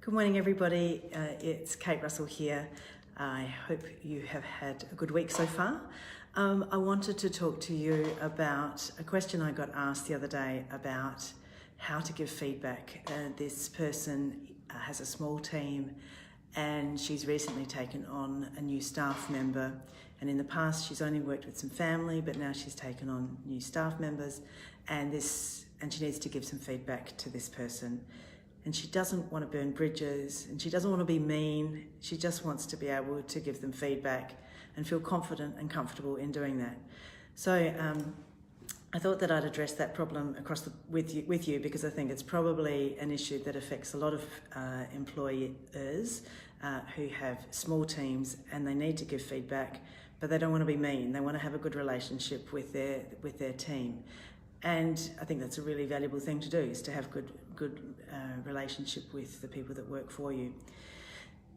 Good morning, everybody. It's Kate Russell here. I hope you have had a good week so far. I wanted to talk to you about a question I got asked the other day about how to give feedback. This person has a small team and she's recently taken on a new staff member. And in the past, she's only worked with some family, but now she's taken on new staff members and she needs to give some feedback to this person. And she doesn't want to burn bridges and she doesn't want to be mean. She just wants to be able to give them feedback and feel confident and comfortable in doing that. So I thought that I'd address that problem with you because I think it's probably an issue that affects a lot of employers who have small teams and they need to give feedback, but they don't want to be mean. They want to have a good relationship with their team. And I think that's a really valuable thing to do, is to have good relationship with the people that work for you.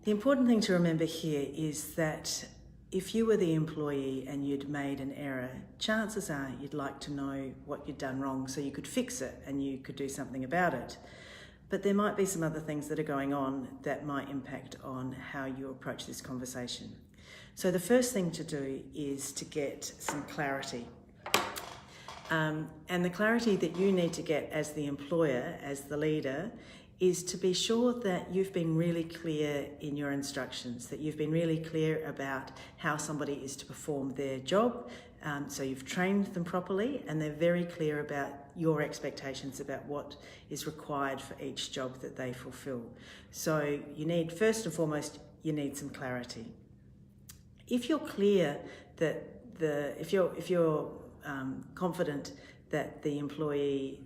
The important thing to remember here is that if you were the employee and you'd made an error, chances are you'd like to know what you'd done wrong so you could fix it and you could do something about it. But there might be some other things that are going on that might impact on how you approach this conversation. So the first thing to do is to get some clarity. And the clarity that you need to get as the employer, as the leader, is to be sure that you've been really clear in your instructions, that you've been really clear about how somebody is to perform their job. So you've trained them properly and they're very clear about your expectations about what is required for each job that they fulfill. So you need, first and foremost, you need some clarity. If you're clear that if you're confident that the employee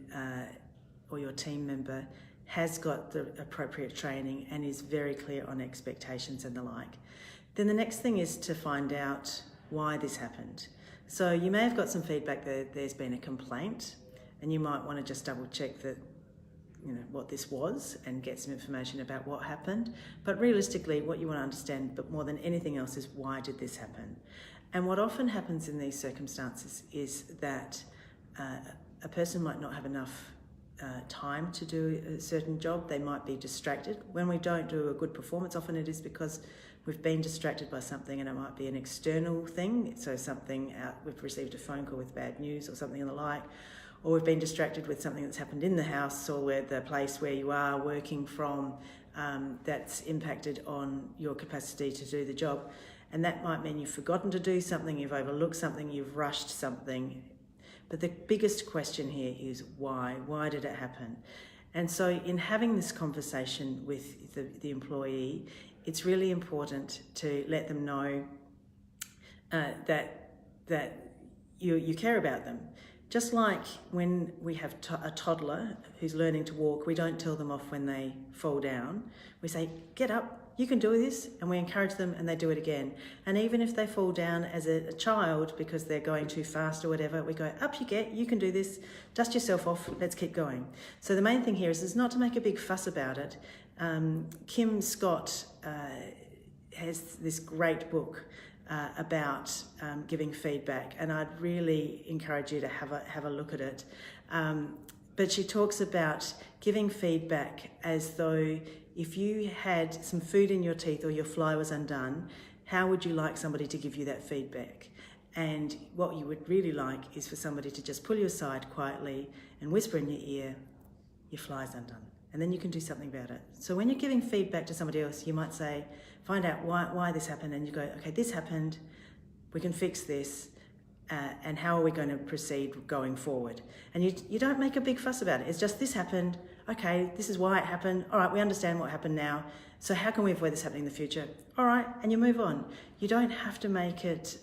or your team member has got the appropriate training and is very clear on expectations and the like, then the next thing is to find out why this happened. So you may have got some feedback that there's been a complaint and you might want to just double check that what this was and get some information about what happened. But realistically, what you want to understand, but more than anything else, is why did this happen? And what often happens in these circumstances is that a person might not have enough time to do a certain job. They might be distracted. When we don't do a good performance, often it is because we've been distracted by something, and it might be an external thing. So something we've received a phone call with bad news or something and the like, or we've been distracted with something that's happened in the house or where the place where you are working from that's impacted on your capacity to do the job. And that might mean you've forgotten to do something, you've overlooked something, you've rushed something. But the biggest question here is why? Why did it happen? And so in having this conversation with the employee, it's really important to let them know that you care about them. Just like when we have a toddler who's learning to walk, we don't tell them off when they fall down. We say, get up, you can do this, and we encourage them and they do it again. And even if they fall down as a child because they're going too fast or whatever, we go, up you get, you can do this, dust yourself off, let's keep going. So the main thing here is not to make a big fuss about it. Kim Scott has this great book about giving feedback, and I'd really encourage you to have a look at it. But she talks about giving feedback as though if you had some food in your teeth or your fly was undone, how would you like somebody to give you that feedback? And what you would really like is for somebody to just pull you aside quietly and whisper in your ear, your fly's undone. And then you can do something about it. So when you're giving feedback to somebody else, you might say, find out why this happened, and you go, okay, this happened, we can fix this, and how are we going to proceed going forward? And you don't make a big fuss about it. It's just, this happened, okay, this is why it happened, all right, we understand what happened now, so how can we avoid this happening in the future? All right, and you move on. You don't have to make it,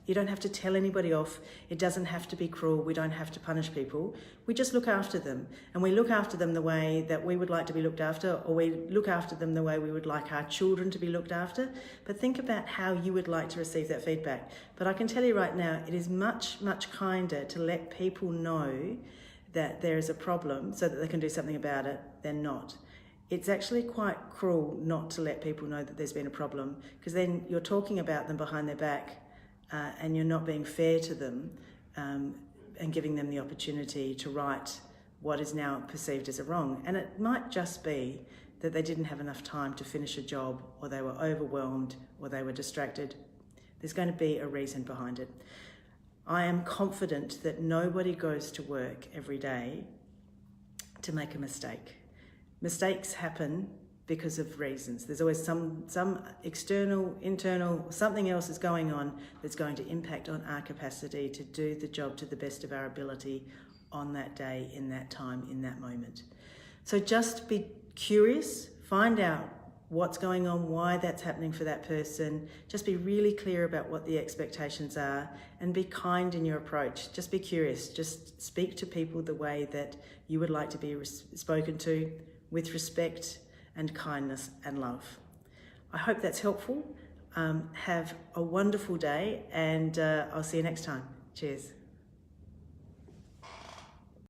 you don't have to tell anybody off. It doesn't have to be cruel. We don't have to punish people. We just look after them, and we look after them the way that we would like to be looked after, or we look after them the way we would like our children to be looked after. But think about how you would like to receive that feedback. But I can tell you right now, it is much, much kinder to let people know that there is a problem so that they can do something about it than not. It's actually quite cruel not to let people know that there's been a problem, because then you're talking about them behind their back and you're not being fair to them and giving them the opportunity to right what is now perceived as a wrong. And it might just be that they didn't have enough time to finish a job, or they were overwhelmed, or they were distracted. There's going to be a reason behind it. I am confident that nobody goes to work every day to make a mistake. Mistakes happen because of reasons. There's always some external, internal, something else is going on that's going to impact on our capacity to do the job to the best of our ability on that day, in that time, in that moment. So just be curious, find out what's going on, why that's happening for that person. Just be really clear about what the expectations are, and be kind in your approach. Just be curious. Just speak to people the way that you would like to be spoken to, with respect and kindness and love. I hope that's helpful. Have a wonderful day, and I'll see you next time. Cheers.